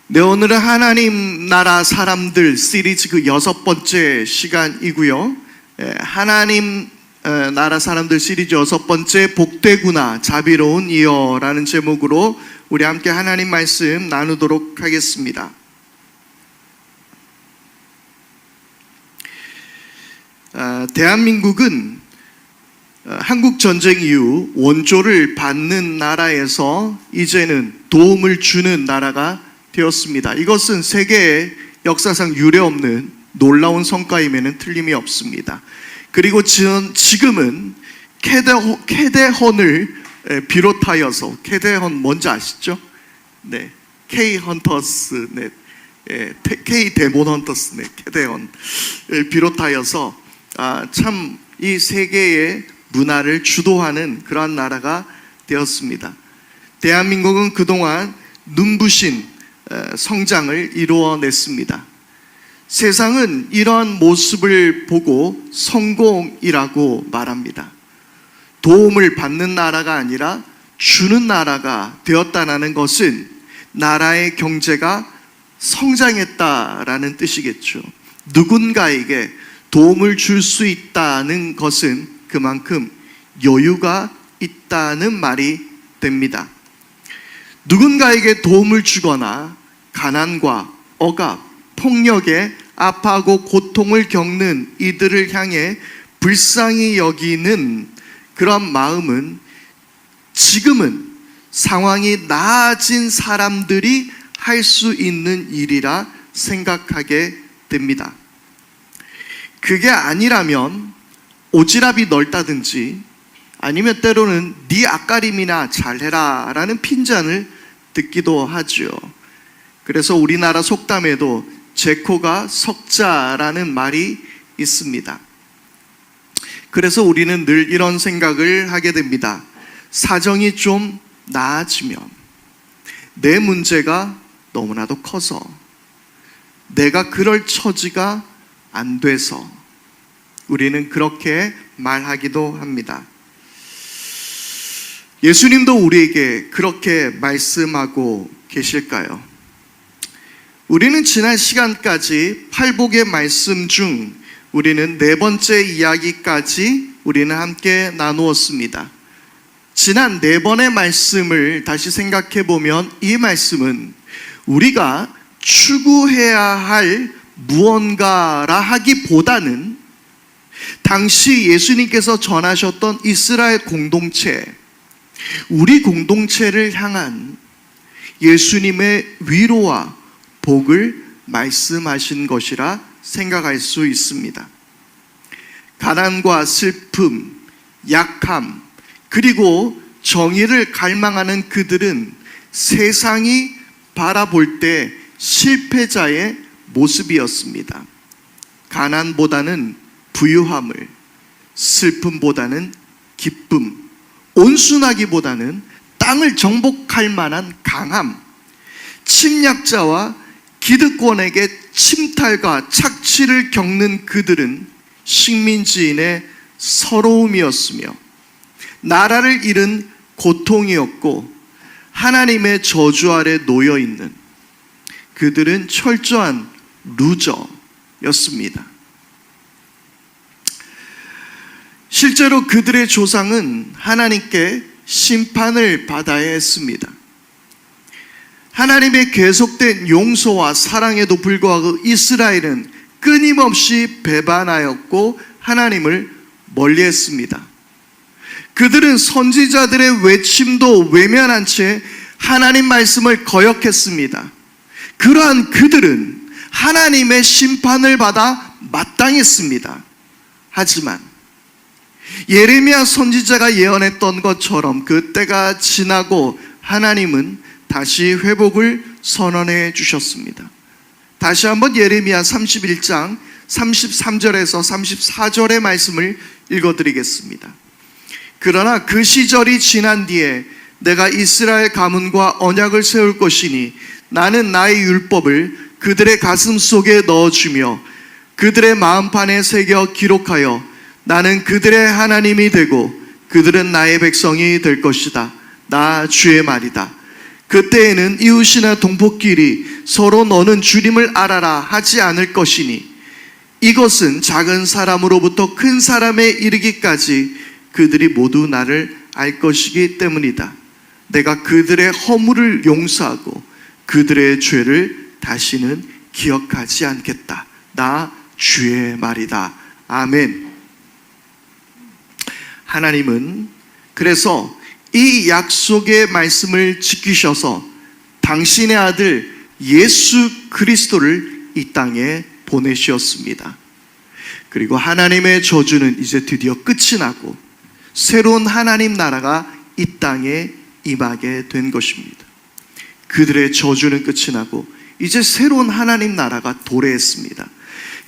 네, 오늘은 하나님 나라 사람들 시리즈 그 6번째 시간이고요. 하나님 나라 사람들 시리즈 6번째 복되구나 자비로운 이여라는 제목으로 우리 함께 하나님 말씀 나누도록 하겠습니다. 대한민국은 한국 전쟁 이후 원조를 받는 나라에서 이제는 도움을 주는 나라가 되었습니다. 이것은 세계의 역사상 유례없는 놀라운 성과임에는 틀림이 없습니다. 그리고 지금은 캐대헌을 비롯하여서, 캐대헌 뭔지 아시죠? 네, K-헌터스 넷, K-데몬 헌터스 넷, 캐대헌을 비롯하여서 참 이 세계의 문화를 주도하는 그러한 나라가 되었습니다. 대한민국은 그동안 눈부신 성장을 이루어냈습니다. 세상은 이러한 모습을 보고 성공이라고 말합니다. 도움을 받는 나라가 아니라 주는 나라가 되었다는 것은 나라의 경제가 성장했다라는 뜻이겠죠. 누군가에게 도움을 줄 수 있다는 것은 그만큼 여유가 있다는 말이 됩니다. 누군가에게 도움을 주거나 가난과 억압, 폭력에 아파하고 고통을 겪는 이들을 향해 불쌍히 여기는 그런 마음은 지금은 상황이 나아진 사람들이 할 수 있는 일이라 생각하게 됩니다. 그게 아니라면 오지랖이 넓다든지 아니면 때로는 네 앞가림이나 잘해라 라는 핀잔을 듣기도 하죠. 그래서 우리나라 속담에도 제코가 석자라는 말이 있습니다. 그래서 우리는 늘 이런 생각을 하게 됩니다. 사정이 좀 나아지면 내 문제가 너무나도 커서 내가 그럴 처지가 안 돼서 우리는 그렇게 말하기도 합니다. 예수님도 우리에게 그렇게 말씀하고 계실까요? 우리는 지난 시간까지 팔복의 말씀 중 우리는 4번째 이야기까지 우리는 함께 나누었습니다. 지난 4번의 말씀을 다시 생각해 보면 이 말씀은 우리가 추구해야 할 무언가라 하기보다는 당시 예수님께서 전하셨던 이스라엘 공동체, 우리 공동체를 향한 예수님의 위로와 복을 말씀하신 것이라 생각할 수 있습니다. 가난과 슬픔, 약함, 그리고 정의를 갈망하는 그들은 세상이 바라볼 때 실패자의 모습이었습니다. 가난보다는 부유함을, 슬픔보다는 기쁨, 온순하기보다는 땅을 정복할 만한 강함, 침략자와 기득권에게 침탈과 착취를 겪는 그들은 식민지인의 서러움이었으며 나라를 잃은 고통이었고 하나님의 저주 아래 놓여있는 그들은 철저한 루저였습니다. 실제로 그들의 조상은 하나님께 심판을 받아야 했습니다. 하나님의 계속된 용서와 사랑에도 불구하고 이스라엘은 끊임없이 배반하였고 하나님을 멀리했습니다. 그들은 선지자들의 외침도 외면한 채 하나님 말씀을 거역했습니다. 그러한 그들은 하나님의 심판을 받아 마땅했습니다. 하지만 예레미야 선지자가 예언했던 것처럼 그 때가 지나고 하나님은 다시 회복을 선언해 주셨습니다. 다시 한번 예레미야 31장 33절에서 34절의 말씀을 읽어드리겠습니다. 그러나 그 시절이 지난 뒤에 내가 이스라엘 가문과 언약을 세울 것이니 나는 나의 율법을 그들의 가슴 속에 넣어주며 그들의 마음판에 새겨 기록하여 나는 그들의 하나님이 되고 그들은 나의 백성이 될 것이다. 나 주의 말이다. 그때에는 이웃이나 동포끼리 서로 너는 주님을 알아라 하지 않을 것이니 이것은 작은 사람으로부터 큰 사람에 이르기까지 그들이 모두 나를 알 것이기 때문이다. 내가 그들의 허물을 용서하고 그들의 죄를 다시는 기억하지 않겠다. 나 주의 말이다. 아멘. 하나님은 그래서 이 약속의 말씀을 지키셔서 당신의 아들 예수 그리스도를 이 땅에 보내셨습니다. 그리고 하나님의 저주는 이제 드디어 끝이 나고 새로운 하나님 나라가 이 땅에 임하게 된 것입니다. 그들의 저주는 끝이 나고 이제 새로운 하나님 나라가 도래했습니다.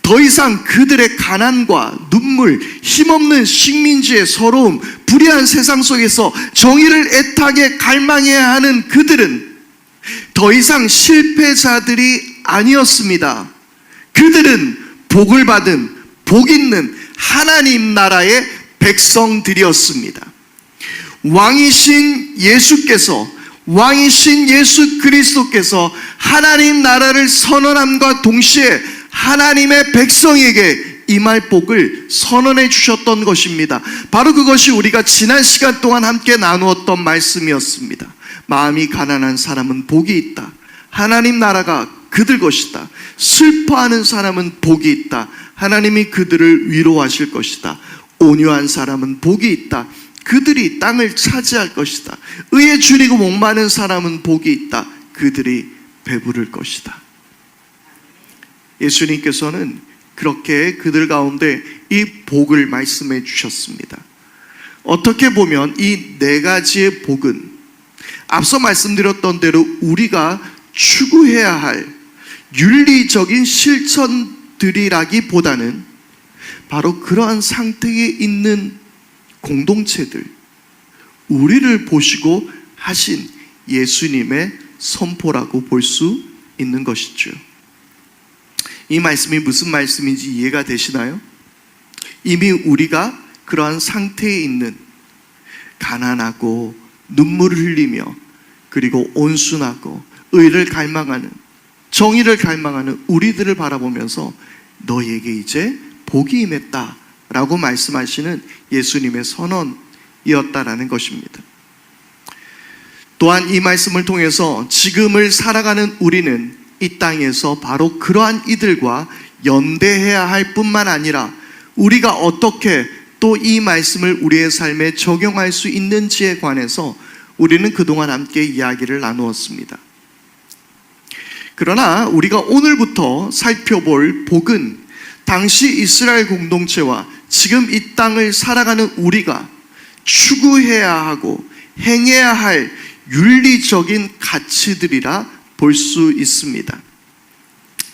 더 이상 그들의 가난과 눈물, 힘없는 식민지의 서러움, 불의한 세상 속에서 정의를 애타게 갈망해야 하는 그들은 더 이상 실패자들이 아니었습니다. 그들은 복을 받은, 복 있는 하나님 나라의 백성들이었습니다. 왕이신 예수께서, 왕이신 예수 그리스도께서 하나님 나라를 선언함과 동시에 하나님의 백성에게 임할 복을 선언해 주셨던 것입니다. 바로 그것이 우리가 지난 시간 동안 함께 나누었던 말씀이었습니다. 마음이 가난한 사람은 복이 있다. 하나님 나라가 그들 것이다. 슬퍼하는 사람은 복이 있다. 하나님이 그들을 위로하실 것이다. 온유한 사람은 복이 있다. 그들이 땅을 차지할 것이다. 의에 줄이고 목마른 사람은 복이 있다. 그들이 배부를 것이다. 예수님께서는 그렇게 그들 가운데 이 복을 말씀해 주셨습니다. 어떻게 보면 이 네 가지의 복은 앞서 말씀드렸던 대로 우리가 추구해야 할 윤리적인 실천들이라기보다는 바로 그러한 상태에 있는 공동체들, 우리를 보시고 하신 예수님의 선포라고 볼 수 있는 것이죠. 이 말씀이 무슨 말씀인지 이해가 되시나요? 이미 우리가 그러한 상태에 있는 가난하고 눈물을 흘리며 그리고 온순하고 의를 갈망하는, 정의를 갈망하는 우리들을 바라보면서 너희에게 이제 복이 임했다 라고 말씀하시는 예수님의 선언이었다라는 것입니다. 또한 이 말씀을 통해서 지금을 살아가는 우리는 이 땅에서 바로 그러한 이들과 연대해야 할 뿐만 아니라 우리가 어떻게 또 이 말씀을 우리의 삶에 적용할 수 있는지에 관해서 우리는 그동안 함께 이야기를 나누었습니다. 그러나 우리가 오늘부터 살펴볼 복은 당시 이스라엘 공동체와 지금 이 땅을 살아가는 우리가 추구해야 하고 행해야 할 윤리적인 가치들이라 볼 수 있습니다.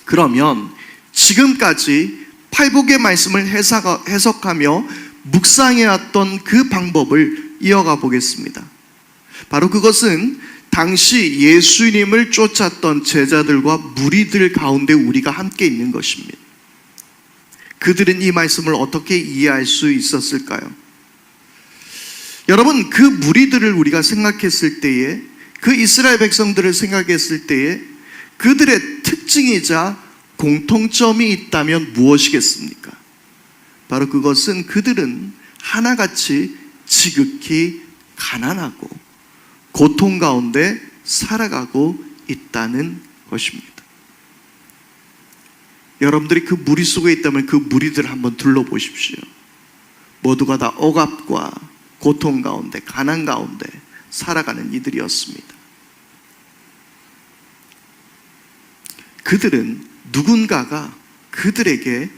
그러면 지금까지 팔복의 말씀을 해석하며 묵상해왔던 그 방법을 이어가 보겠습니다. 바로 그것은 당시 예수님을 쫓았던 제자들과 무리들 가운데 우리가 함께 있는 것입니다. 그들은 이 말씀을 어떻게 이해할 수 있었을까요? 여러분, 그 무리들을 우리가 생각했을 때에, 그 이스라엘 백성들을 생각했을 때에 그들의 특징이자 공통점이 있다면 무엇이겠습니까? 바로 그것은 그들은 하나같이 지극히 가난하고 고통 가운데 살아가고 있다는 것입니다. 여러분들이 그 무리 속에 있다면 그 무리들을 한번 둘러보십시오. 모두가 다 억압과 고통 가운데, 가난 가운데 살아가는 이들이었습니다. 그들은 누군가가 그들에게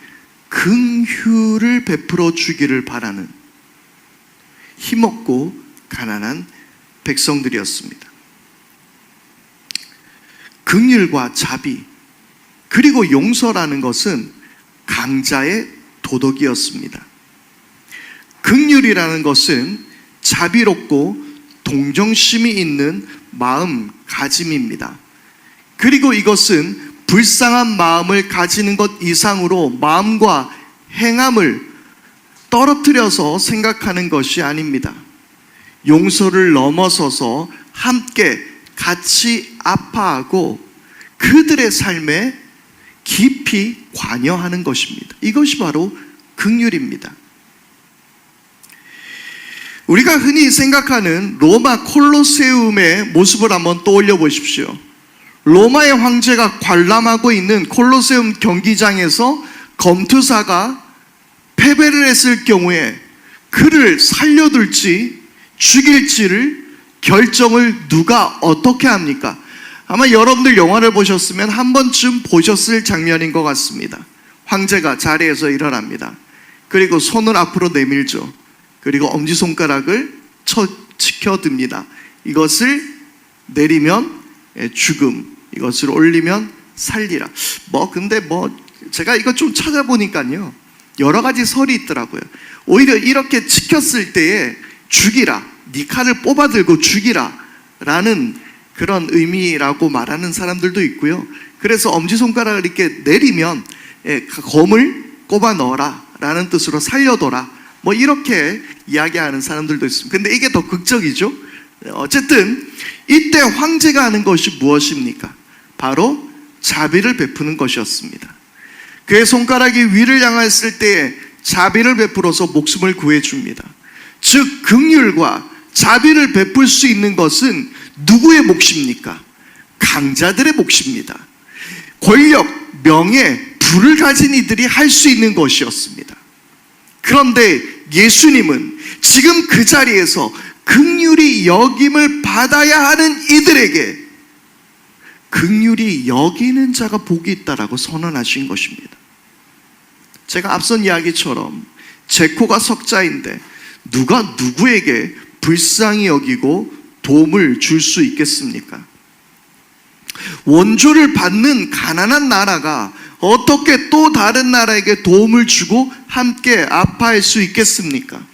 긍휼을 베풀어 주기를 바라는 힘없고 가난한 백성들이었습니다. 긍휼과 자비 그리고 용서라는 것은 강자의 도덕이었습니다. 긍휼이라는 것은 자비롭고 동정심이 있는 마음가짐입니다. 그리고 이것은 불쌍한 마음을 가지는 것 이상으로 마음과 행함을 떨어뜨려서 생각하는 것이 아닙니다. 용서를 넘어서서 함께 같이 아파하고 그들의 삶에 깊이 관여하는 것입니다. 이것이 바로 긍휼입니다. 우리가 흔히 생각하는 로마 콜로세움의 모습을 한번 떠올려 보십시오. 로마의 황제가 관람하고 있는 콜로세움 경기장에서 검투사가 패배를 했을 경우에 그를 살려둘지 죽일지를 결정을 누가 어떻게 합니까? 아마 여러분들 영화를 보셨으면 한 번쯤 보셨을 장면인 것 같습니다. 황제가 자리에서 일어납니다. 그리고 손을 앞으로 내밀죠. 그리고 엄지손가락을 치켜듭니다. 이것을 내리면 죽음, 이것을 올리면 살리라. 근데 제가 이거 좀 찾아보니까요, 여러 가지 설이 있더라고요. 오히려 이렇게 치켰을 때에 죽이라, 네 칼을 뽑아들고 죽이라 라는 그런 의미라고 말하는 사람들도 있고요. 그래서 엄지손가락을 이렇게 내리면 검을 꼽아 넣어라 라는 뜻으로 살려둬라, 이렇게 이야기하는 사람들도 있습니다. 근데 이게 더 극적이죠. 어쨌든 이때 황제가 하는 것이 무엇입니까? 바로 자비를 베푸는 것이었습니다. 그의 손가락이 위를 향했을 때에 자비를 베풀어서 목숨을 구해줍니다. 즉 긍휼과 자비를 베풀 수 있는 것은 누구의 몫입니까? 강자들의 몫입니다. 권력, 명예, 부를 가진 이들이 할 수 있는 것이었습니다. 그런데 예수님은 지금 그 자리에서 긍휼히 여김을 받아야 하는 이들에게 긍휼히 여기는 자가 복이 있다라고 선언하신 것입니다. 제가 앞선 이야기처럼 제 코가 석자인데 누가 누구에게 불쌍히 여기고 도움을 줄 수 있겠습니까? 원조를 받는 가난한 나라가 어떻게 또 다른 나라에게 도움을 주고 함께 아파할 수 있겠습니까?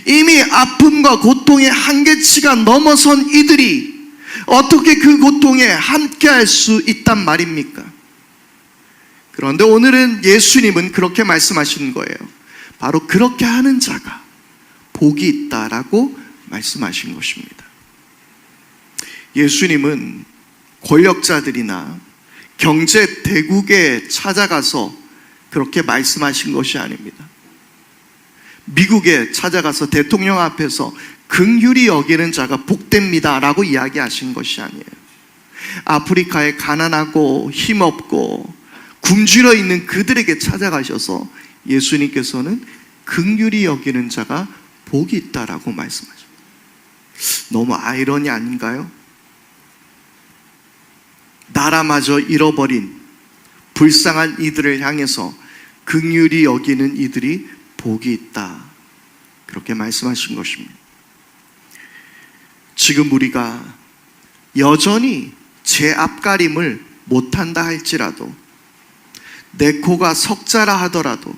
이미 아픔과 고통의 한계치가 넘어선 이들이 어떻게 그 고통에 함께 할 수 있단 말입니까? 그런데 오늘은 예수님은 그렇게 말씀하시는 거예요. 바로 그렇게 하는 자가 복이 있다라고 말씀하신 것입니다. 예수님은 권력자들이나 경제 대국에 찾아가서 그렇게 말씀하신 것이 아닙니다. 미국에 찾아가서 대통령 앞에서 긍휼히 여기는 자가 복됩니다 라고 이야기하신 것이 아니에요. 아프리카에 가난하고 힘없고 굶주려 있는 그들에게 찾아가셔서 예수님께서는 긍휼히 여기는 자가 복이 있다라고 말씀하십니다. 너무 아이러니 아닌가요? 나라마저 잃어버린 불쌍한 이들을 향해서 긍휼히 여기는 이들이 복이 있다, 그렇게 말씀하신 것입니다. 지금 우리가 여전히 제 앞가림을 못한다 할지라도, 내 코가 석자라 하더라도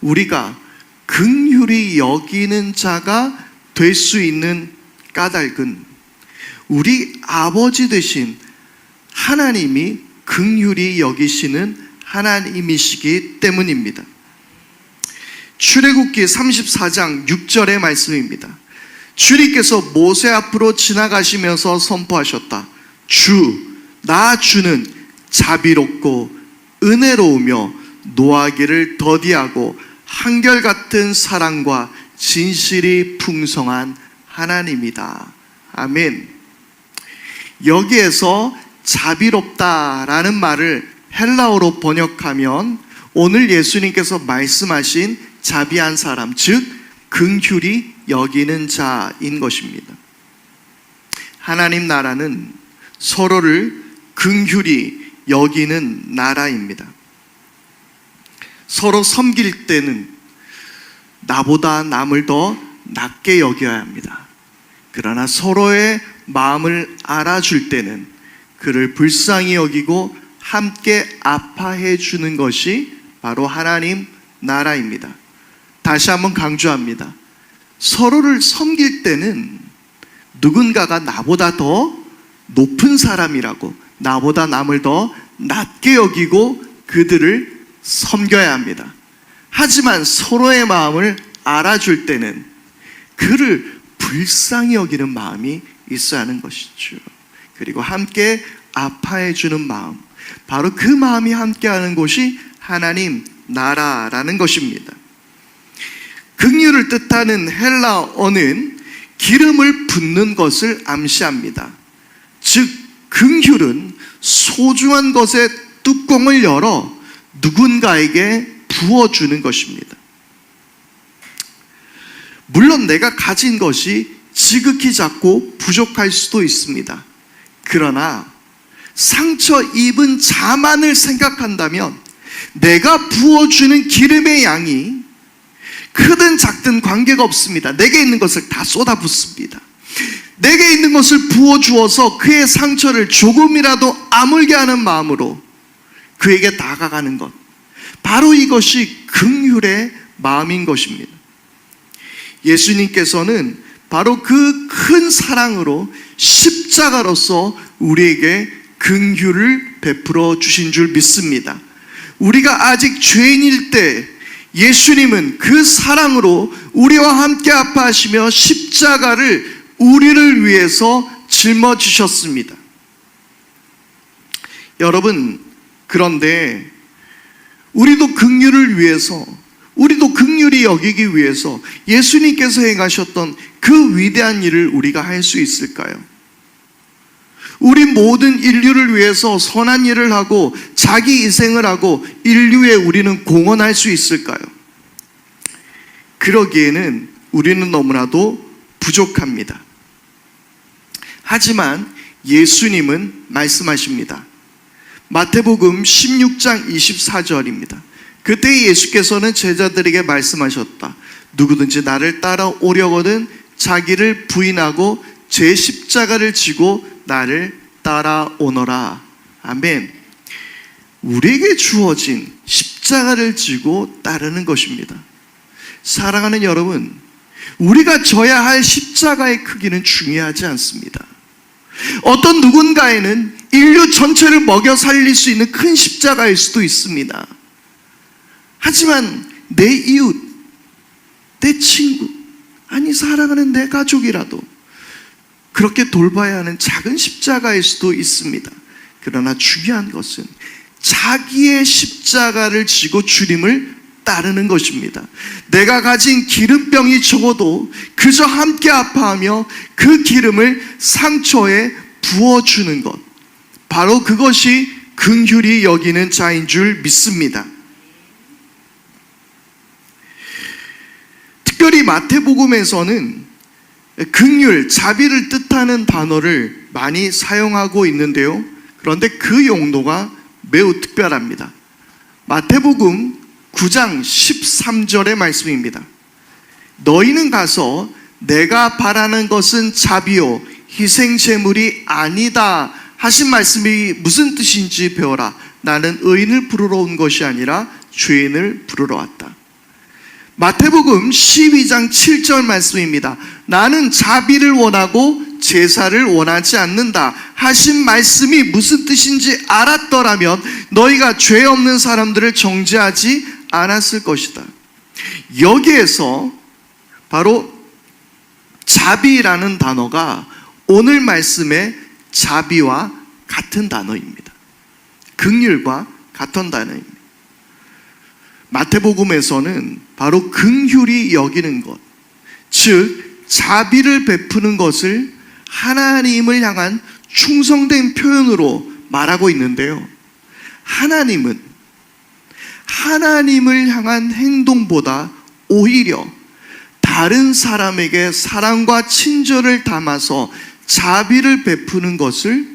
우리가 긍휼히 여기는 자가 될 수 있는 까닭은 우리 아버지 되신 하나님이 긍휼히 여기시는 하나님이시기 때문입니다. 출애굽기 34장 6절의 말씀입니다. 주님께서 모세 앞으로 지나가시면서 선포하셨다. 나 주는 자비롭고 은혜로우며 노하기를 더디하고 한결같은 사랑과 진실이 풍성한 하나님이다. 아멘. 여기에서 자비롭다라는 말을 헬라어로 번역하면 오늘 예수님께서 말씀하신 자비한 사람, 즉 긍휼히 여기는 자인 것입니다. 하나님 나라는 서로를 긍휼히 여기는 나라입니다. 서로 섬길 때는 나보다 남을 더 낮게 여겨야 합니다. 그러나 서로의 마음을 알아줄 때는 그를 불쌍히 여기고 함께 아파해 주는 것이 바로 하나님 나라입니다. 다시 한번 강조합니다. 서로를 섬길 때는 누군가가 나보다 더 높은 사람이라고, 나보다 남을 더 낮게 여기고 그들을 섬겨야 합니다. 하지만 서로의 마음을 알아줄 때는 그를 불쌍히 여기는 마음이 있어야 하는 것이죠. 그리고 함께 아파해 주는 마음, 바로 그 마음이 함께하는 곳이 하나님 나라라는 것입니다. 긍휼을 뜻하는 헬라어는 기름을 붓는 것을 암시합니다. 즉 긍휼은 소중한 것의 뚜껑을 열어 누군가에게 부어주는 것입니다. 물론 내가 가진 것이 지극히 작고 부족할 수도 있습니다. 그러나 상처 입은 자만을 생각한다면 내가 부어주는 기름의 양이 크든 작든 관계가 없습니다. 내게 있는 것을 다 쏟아붓습니다. 내게 있는 것을 부어주어서 그의 상처를 조금이라도 아물게 하는 마음으로 그에게 다가가는 것, 바로 이것이 긍휼의 마음인 것입니다. 예수님께서는 바로 그 큰 사랑으로 십자가로서 우리에게 긍휼을 베풀어 주신 줄 믿습니다. 우리가 아직 죄인일 때 예수님은 그 사랑으로 우리와 함께 아파하시며 십자가를 우리를 위해서 짊어지셨습니다. 여러분, 그런데 우리도 긍휼을 위해서, 우리도 긍휼히 여기기 위해서 예수님께서 행하셨던 그 위대한 일을 우리가 할 수 있을까요? 우리 모든 인류를 위해서 선한 일을 하고 자기 희생을 하고 인류에 우리는 공헌할 수 있을까요? 그러기에는 우리는 너무나도 부족합니다. 하지만 예수님은 말씀하십니다. 마태복음 16장 24절입니다. 그때 예수께서는 제자들에게 말씀하셨다. 누구든지 나를 따라오려거든 자기를 부인하고 제 십자가를 지고 나를 따라오너라. 아멘. 우리에게 주어진 십자가를 지고 따르는 것입니다. 사랑하는 여러분, 우리가 져야 할 십자가의 크기는 중요하지 않습니다. 어떤 누군가에는 인류 전체를 먹여 살릴 수 있는 큰 십자가일 수도 있습니다. 하지만 내 이웃, 내 친구, 아니 사랑하는 내 가족이라도 그렇게 돌봐야 하는 작은 십자가일 수도 있습니다. 그러나 중요한 것은 자기의 십자가를 지고 주님을 따르는 것입니다. 내가 가진 기름병이 적어도 그저 함께 아파하며 그 기름을 상처에 부어주는 것, 바로 그것이 긍휼히 여기는 자인 줄 믿습니다. 특별히 마태복음에서는 긍휼, 자비를 뜻하는 단어를 많이 사용하고 있는데요. 그런데 그 용도가 매우 특별합니다. 마태복음 9장 13절의 말씀입니다. 너희는 가서 내가 바라는 것은 자비요 희생제물이 아니다 하신 말씀이 무슨 뜻인지 배워라. 나는 의인을 부르러 온 것이 아니라 죄인을 부르러 왔다. 마태복음 12장 7절 말씀입니다. 나는 자비를 원하고 제사를 원하지 않는다 하신 말씀이 무슨 뜻인지 알았더라면 너희가 죄 없는 사람들을 정죄하지 않았을 것이다. 여기에서 바로 자비라는 단어가 오늘 말씀의 자비와 같은 단어입니다. 긍휼과 같은 단어입니다. 마태복음에서는 바로 긍휼히 여기는 것, 즉 자비를 베푸는 것을 하나님을 향한 충성된 표현으로 말하고 있는데요. 하나님은 하나님을 향한 행동보다 오히려 다른 사람에게 사랑과 친절을 담아서 자비를 베푸는 것을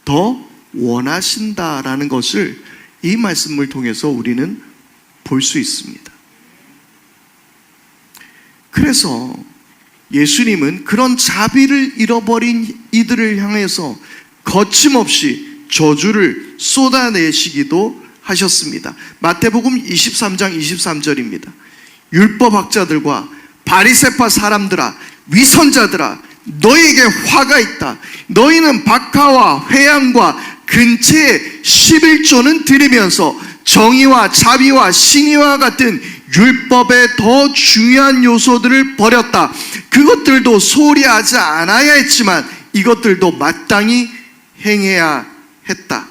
더 원하신다라는 것을 이 말씀을 통해서 우리는 볼 수 있습니다. 그래서 예수님은 그런 자비를 잃어버린 이들을 향해서 거침없이 저주를 쏟아내시기도 하셨습니다. 마태복음 23장 23절입니다. 율법학자들과 바리새파 사람들아, 위선자들아, 너희에게 화가 있다. 너희는 박하와 회양과 근체의 11조는 드리면서 정의와 자비와 신의와 같은 율법의 더 중요한 요소들을 버렸다. 그것들도 소홀히 하지 않아야 했지만 이것들도 마땅히 행해야 했다.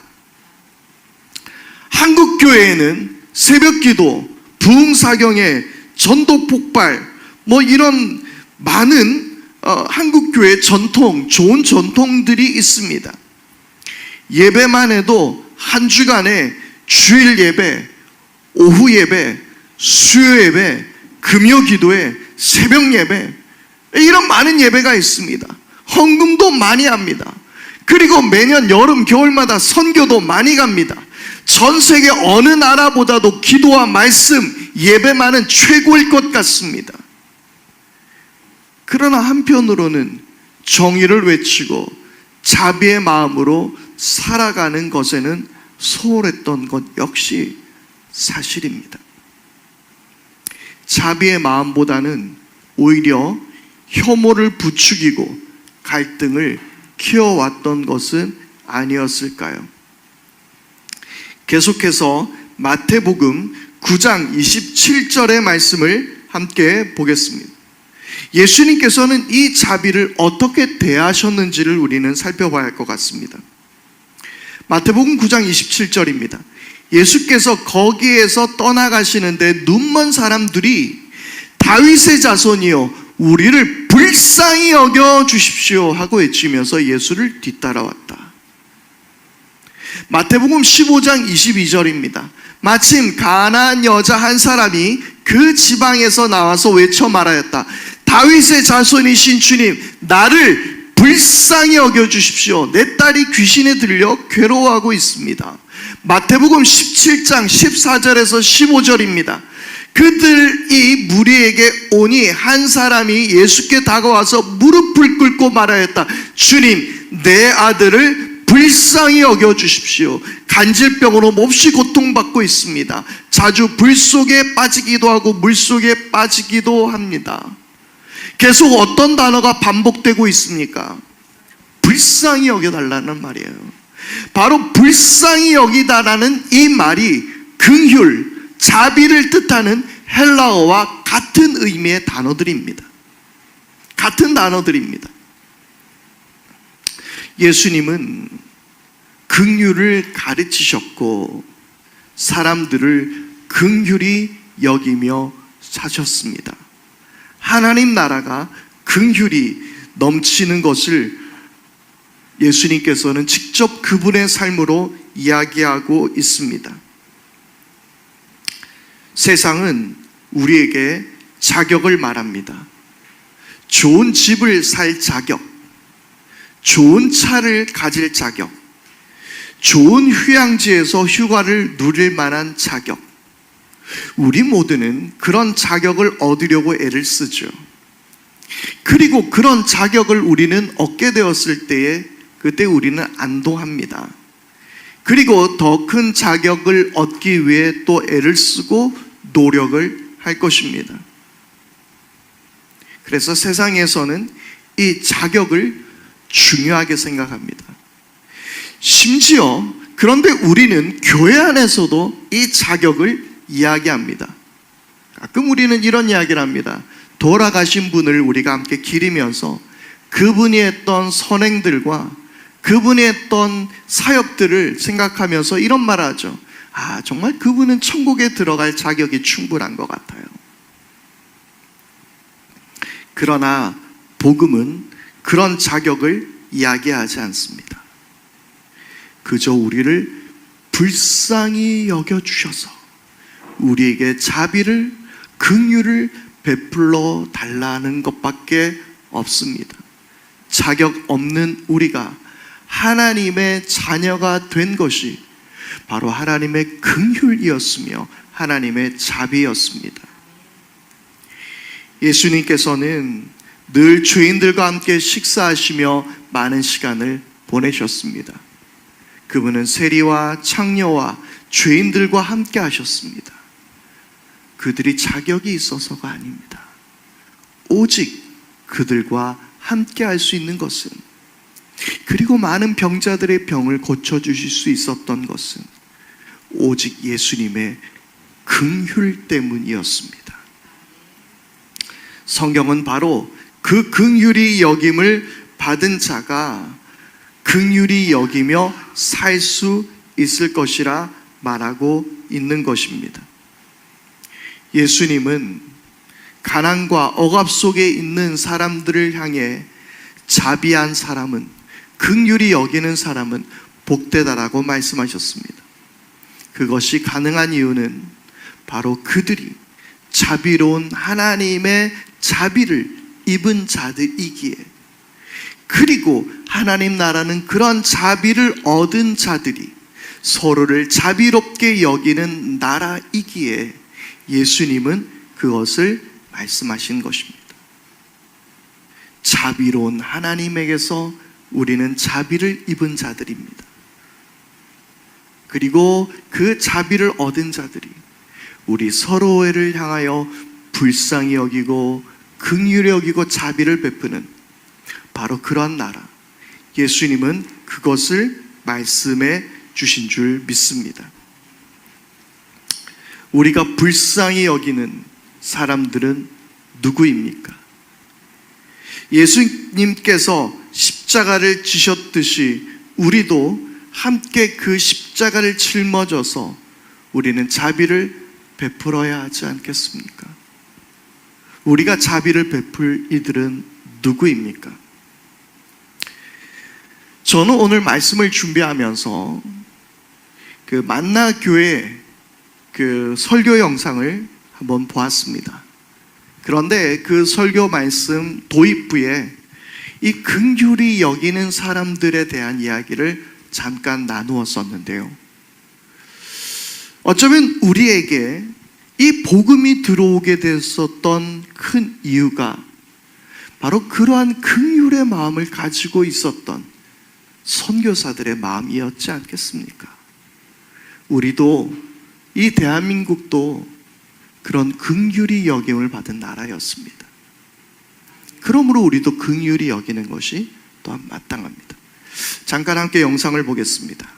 한국 교회에는 새벽기도, 부흥사경회, 전도폭발 이런 많은 한국 교회 전통, 좋은 전통들이 있습니다. 예배만 해도 한 주간에 주일 예배, 오후 예배, 수요 예배, 금요 기도회, 새벽 예배, 이런 많은 예배가 있습니다. 헌금도 많이 합니다. 그리고 매년 여름, 겨울마다 선교도 많이 갑니다. 전 세계 어느 나라보다도 기도와 말씀, 예배만은 최고일 것 같습니다. 그러나 한편으로는 정의를 외치고 자비의 마음으로 살아가는 것에는 소홀했던 것 역시 사실입니다. 자비의 마음보다는 오히려 혐오를 부추기고 갈등을 키워왔던 것은 아니었을까요? 계속해서 마태복음 9장 27절의 말씀을 함께 보겠습니다. 예수님께서는 이 자비를 어떻게 대하셨는지를 우리는 살펴봐야 할 것 같습니다. 마태복음 9장 27절입니다. 예수께서 거기에서 떠나가시는데 눈먼 사람들이 다윗의 자손이여 우리를 불쌍히 여겨 주십시오 하고 외치면서 예수를 뒤따라왔다. 마태복음 15장 22절입니다. 마침 가나안 여자 한 사람이 그 지방에서 나와서 외쳐 말하였다. 다윗의 자손이신 주님, 나를 불쌍히 여겨주십시오. 내 딸이 귀신에 들려 괴로워하고 있습니다. 마태복음 17장 14절에서 15절입니다. 그들이 무리에게 오니 한 사람이 예수께 다가와서 무릎을 꿇고 말하였다. 주님, 내 아들을 불쌍히 여겨주십시오. 간질병으로 몹시 고통받고 있습니다. 자주 불 속에 빠지기도 하고 물 속에 빠지기도 합니다. 계속 어떤 단어가 반복되고 있습니까? 불쌍히 여겨달라는 말이에요. 바로 불쌍히 여기다라는 이 말이 긍휼, 자비를 뜻하는 헬라어와 같은 의미의 단어들입니다. 같은 단어들입니다. 예수님은 긍휼을 가르치셨고 사람들을 긍휼히 여기며 사셨습니다. 하나님 나라가 긍휼이 넘치는 것을 예수님께서는 직접 그분의 삶으로 이야기하고 있습니다. 세상은 우리에게 자격을 말합니다. 좋은 집을 살 자격, 좋은 차를 가질 자격, 좋은 휴양지에서 휴가를 누릴 만한 자격. 우리 모두는 그런 자격을 얻으려고 애를 쓰죠. 그리고 그런 자격을 우리는 얻게 되었을 때에 그때 우리는 안도합니다. 그리고 더 큰 자격을 얻기 위해 또 애를 쓰고 노력을 할 것입니다. 그래서 세상에서는 이 자격을 중요하게 생각합니다. 심지어 그런데 우리는 교회 안에서도 이 자격을 이야기합니다. 가끔 우리는 이런 이야기를 합니다. 돌아가신 분을 우리가 함께 기리면서 그분이 했던 선행들과 그분이 했던 사역들을 생각하면서 이런 말을 하죠. 정말 그분은 천국에 들어갈 자격이 충분한 것 같아요. 그러나 복음은 그런 자격을 이야기하지 않습니다. 그저 우리를 불쌍히 여겨주셔서 우리에게 자비를, 긍휼을 베풀어 달라는 것밖에 없습니다. 자격 없는 우리가 하나님의 자녀가 된 것이 바로 하나님의 긍휼이었으며 하나님의 자비였습니다. 예수님께서는 늘 죄인들과 함께 식사하시며 많은 시간을 보내셨습니다. 그분은 세리와 창녀와 죄인들과 함께 하셨습니다. 그들이 자격이 있어서가 아닙니다. 오직 그들과 함께 할 수 있는 것은, 그리고 많은 병자들의 병을 고쳐주실 수 있었던 것은 오직 예수님의 긍휼 때문이었습니다. 성경은 바로 그 긍휼이 여김을 받은 자가 긍휼히 여기며 살 수 있을 것이라 말하고 있는 것입니다. 예수님은 가난과 억압 속에 있는 사람들을 향해 자비한 사람은, 긍휼히 여기는 사람은 복되다라고 말씀하셨습니다. 그것이 가능한 이유는 바로 그들이 자비로운 하나님의 자비를 입은 자들이기에, 그리고 하나님 나라는 그런 자비를 얻은 자들이 서로를 자비롭게 여기는 나라이기에 예수님은 그것을 말씀하신 것입니다. 자비로운 하나님에게서 우리는 자비를 입은 자들입니다. 그리고 그 자비를 얻은 자들이 우리 서로를 향하여 불쌍히 여기고 긍휼히 여기고 자비를 베푸는 바로 그러한 나라, 예수님은 그것을 말씀해 주신 줄 믿습니다. 우리가 불쌍히 여기는 사람들은 누구입니까? 예수님께서 십자가를 지셨듯이 우리도 함께 그 십자가를 짊어져서 우리는 자비를 베풀어야 하지 않겠습니까? 우리가 자비를 베풀 이들은 누구입니까? 저는 오늘 말씀을 준비하면서 그 만나교회 그 설교 영상을 한번 보았습니다. 그런데 그 설교 말씀 도입부에 이 긍휼히 여기는 사람들에 대한 이야기를 잠깐 나누었었는데요. 어쩌면 우리에게 이 복음이 들어오게 됐었던 큰 이유가 바로 그러한 긍휼의 마음을 가지고 있었던 선교사들의 마음이었지 않겠습니까? 우리도, 이 대한민국도 그런 긍휼히 여김을 받은 나라였습니다. 그러므로 우리도 긍휼히 여기는 것이 또한 마땅합니다. 잠깐 함께 영상을 보겠습니다.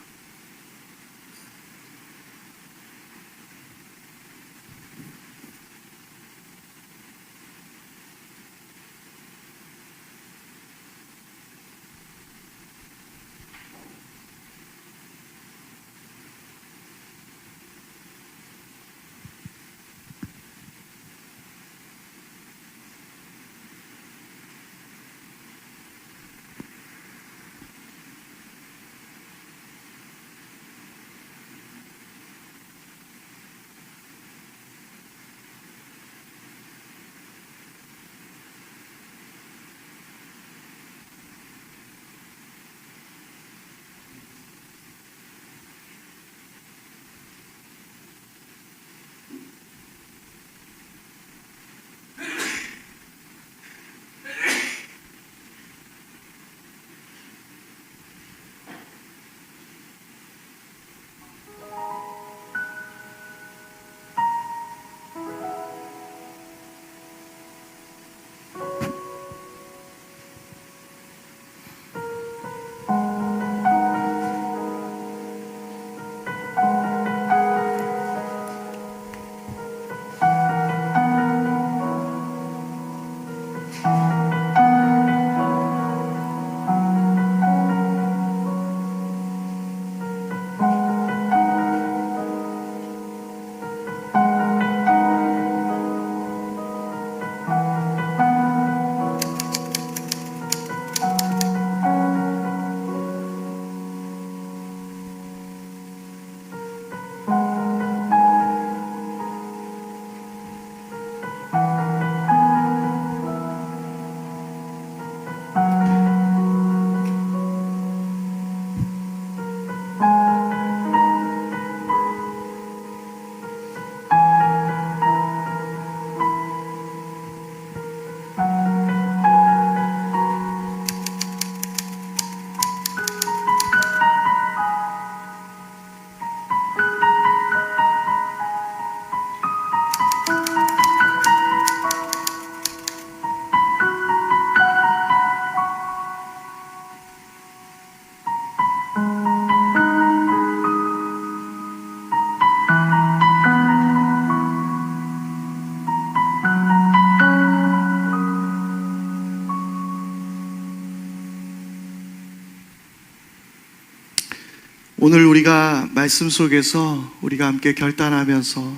오늘 우리가 말씀 속에서 우리가 함께 결단하면서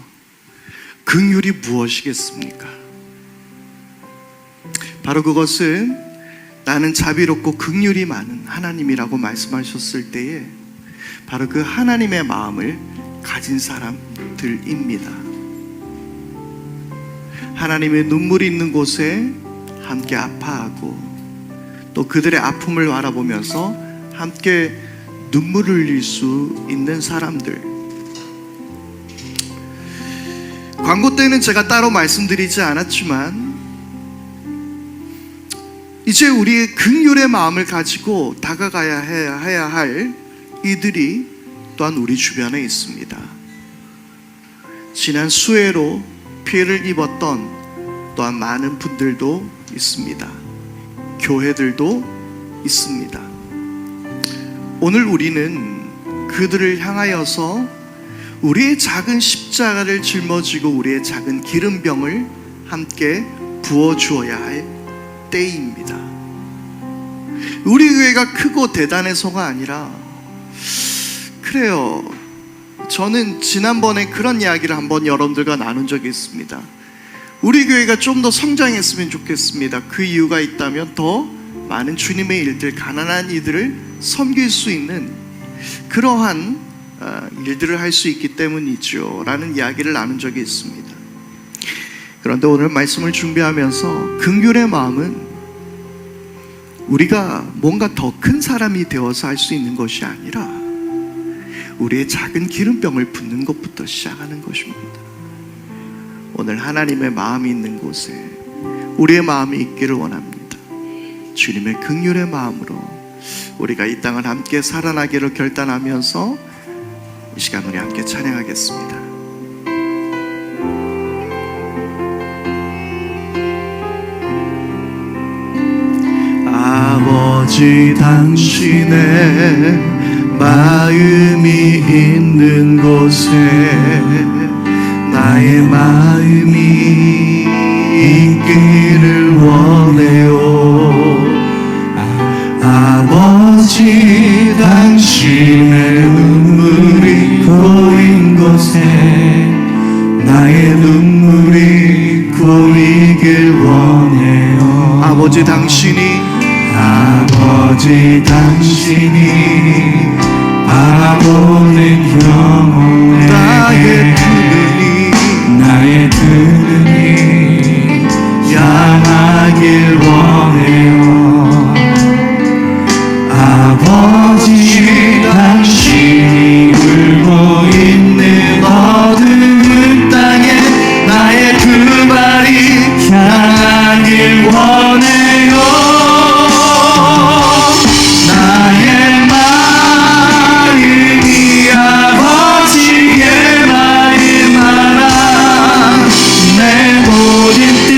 긍휼이 무엇이겠습니까? 바로 그것은 나는 자비롭고 긍휼이 많은 하나님이라고 말씀하셨을 때에 바로 그 하나님의 마음을 가진 사람들입니다. 하나님의 눈물이 있는 곳에 함께 아파하고 또 그들의 아픔을 바라보면서 함께 눈물을 흘릴 수 있는 사람들. 광고 때는 제가 따로 말씀드리지 않았지만 이제 우리의 긍휼의 마음을 가지고 다가가야 해야 할 이들이 또한 우리 주변에 있습니다. 지난 수해로 피해를 입었던 또한 많은 분들도 있습니다. 교회들도 있습니다. 오늘 우리는 그들을 향하여서 우리의 작은 십자가를 짊어지고 우리의 작은 기름병을 함께 부어주어야 할 때입니다. 우리 교회가 크고 대단해서가 아니라, 그래요, 저는 지난번에 그런 이야기를 한번 여러분들과 나눈 적이 있습니다. 우리 교회가 좀 더 성장했으면 좋겠습니다. 그 이유가 있다면 더 많은 주님의 일들, 가난한 이들을 섬길 수 있는 그러한 일들을 할 수 있기 때문이죠 라는 이야기를 나눈 적이 있습니다. 그런데 오늘 말씀을 준비하면서 긍휼의 마음은 우리가 뭔가 더 큰 사람이 되어서 할 수 있는 것이 아니라 우리의 작은 기름병을 붓는 것부터 시작하는 것입니다. 오늘 하나님의 마음이 있는 곳에 우리의 마음이 있기를 원합니다. 주님의 긍휼의 마음으로 우리가 이 땅을 함께 살아나기를 결단하면서 이 시간 우리 함께 찬양하겠습니다. 아버지, 당신의 마음이 있는 곳에 나의 마음이 있기를 원해요. 아버지, 당신의 눈물이 고인 곳에 나의 눈물이 고이길 원해요. 아버지, 당신이 바라보는 영혼에게 나의 두 눈이 향하길 원해요. 아버지, 당신이 울고 있는 어두운 땅에 나의 두 발이 향하길 원해요. 나의 마음이 아버지의 마음 알아. 내 모든 뜻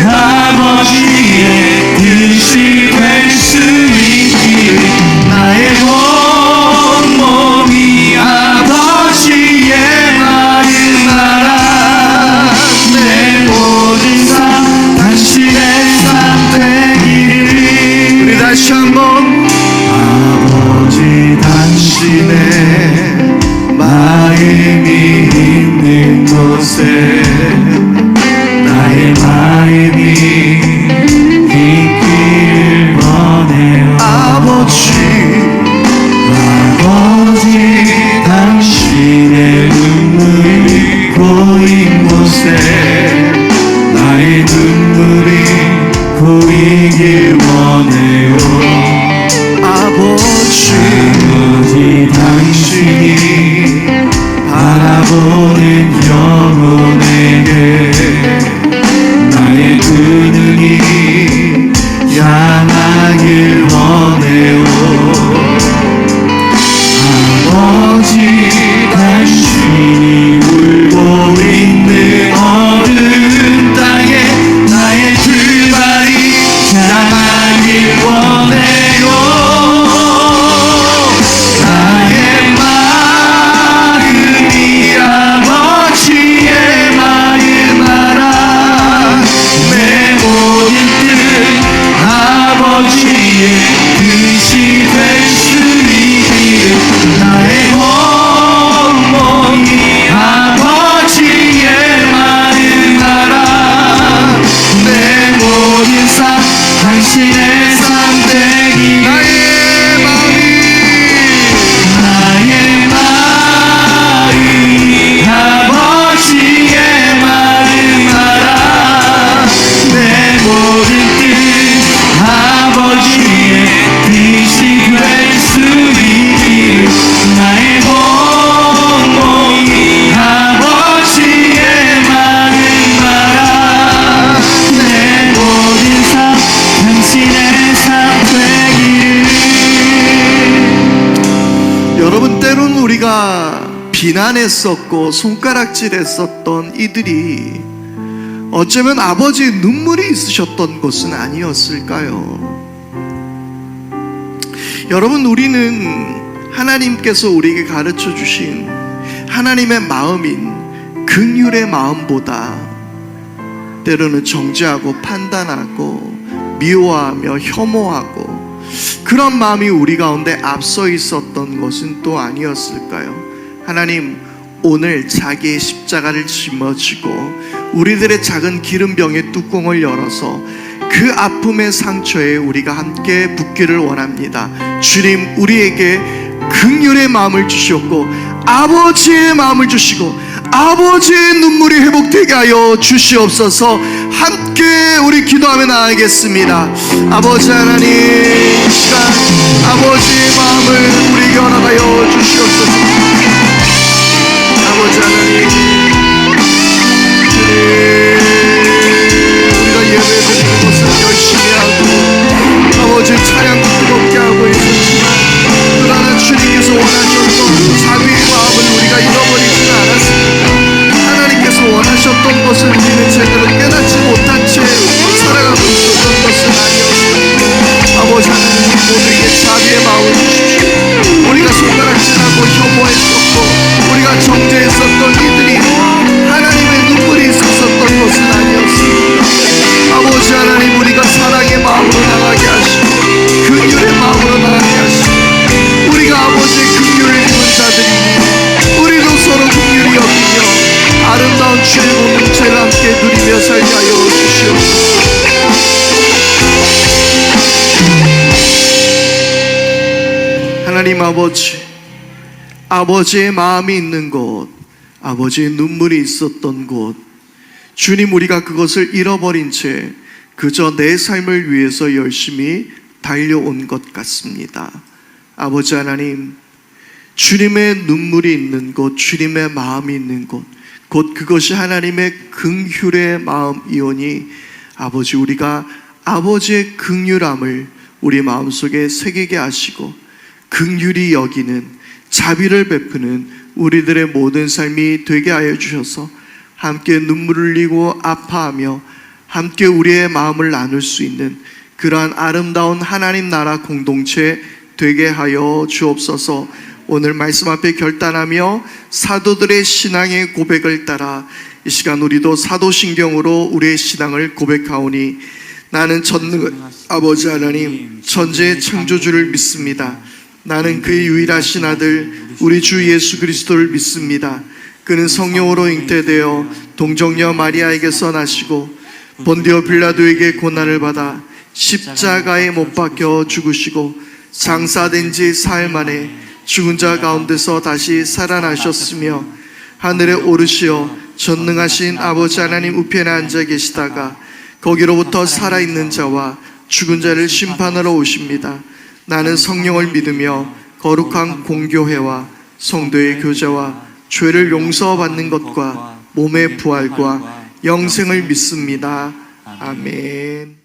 아버지의 뜻이 될 수 있기를. 나의 온 몸이 아버지의 마음 알아. 내 모든 삶 당신의 삶 되기를. 우리 다시 한번. 아버지, 당신의 마음이 있는 곳에 나의 마음이 있기를 원해요. 아버지, 당신의 눈물이 고인 곳에 나의 눈물이 고이길 원해요. 아버지, 당신이 바라보는 영혼에게 나의 두 눈이 향하길 원해요. 아버지, 당신이 울고 있는 어두운 땅에 나의 두 발이 향하길 원해요. 나의 마음이 아버지의 마음 알아. 내 우리가 비난했었고 손가락질했었던 이들이 어쩌면 아버지의 눈물이 있으셨던 것은 아니었을까요? 여러분, 우리는 하나님께서 우리에게 가르쳐 주신 하나님의 마음인 긍휼의 마음보다 때로는 정죄하고 판단하고 미워하며 혐오하고 그런 마음이 우리 가운데 앞서 있었던 것은 또 아니었을까요? 하나님, 오늘 자기의 십자가를 짊어지고 우리들의 작은 기름병의 뚜껑을 열어서 그 아픔의 상처에 우리가 함께 붓기를 원합니다. 주님, 우리에게 긍휼의 마음을 주셨고 아버지의 마음을 주시고 아버지의 눈물이 회복되게 하여 주시옵소서. 함께 우리 기도하며 나아가겠습니다. 아버지 하나님, 이 시간 아버지의 마음을 우리에게 허락하여 주시옵소서. 아버지 하나님, 주님, 우리가 예배드리는 것을 열심히 하고 아버지 찬양도 뜨겁게 하고 있었지만 그러나 주님께서 원하셨던 자비의 마음을 우리가 잃어버리지는 않았습니다. 하나님께서 원하셨던 것을 우리는 제대로 깨닫지 못한 채 살아가고 있었던 것은 아니었습니다. 아버지 하나님, 모두에게 자비의 마음을 주십시오. 우리가 손가락질하고 혐오했었고 우리가 정죄했었던 이들이 하나님의 눈물이 있었던 것은 아니었습니다. 아버지 하나님, 우리가 사랑의 마음으로 나가게 하시고 긍휼의 마음으로 나가게 하시고 우리가 아버지의 긍휼을 입은 자들이니 우리도 서로 긍휼히 여기며 아름다운 주의 공동체를 함께 누리며 살게 하여 주시옵소서. 하나님 아버지, 아버지의 마음이 있는 곳, 아버지의 눈물이 있었던 곳, 주님, 우리가 그것을 잃어버린 채 그저 내 삶을 위해서 열심히 달려온 것 같습니다. 아버지 하나님, 주님의 눈물이 있는 곳, 주님의 마음이 있는 곳, 곧 그것이 하나님의 긍휼의 마음이오니 아버지, 우리가 아버지의 긍휼함을 우리 마음속에 새기게 하시고 긍휼히 여기는, 자비를 베푸는 우리들의 모든 삶이 되게 하여 주셔서 함께 눈물을 흘리고 아파하며 함께 우리의 마음을 나눌 수 있는 그러한 아름다운 하나님 나라 공동체 되게 하여 주옵소서. 오늘 말씀 앞에 결단하며 사도들의 신앙의 고백을 따라 이 시간 우리도 사도신경으로 우리의 신앙을 고백하오니 나는 전능한 아버지 하나님 천지의 창조주를 믿습니다. 나는 그의 유일하신 아들 우리 주 예수 그리스도를 믿습니다. 그는 성령으로 잉태되어 동정녀 마리아에게서 나시고 본디오 빌라도에게 고난을 받아 십자가에 못 박혀 죽으시고 장사된 지 사흘 만에 죽은 자 가운데서 다시 살아나셨으며 하늘에 오르시어 전능하신 아버지 하나님 우편에 앉아 계시다가 거기로부터 살아있는 자와 죽은 자를 심판하러 오십니다. 나는 성령을 믿으며 거룩한 공교회와 성도의 교제와 죄를 용서받는 것과 몸의 부활과 영생을 믿습니다. 아멘.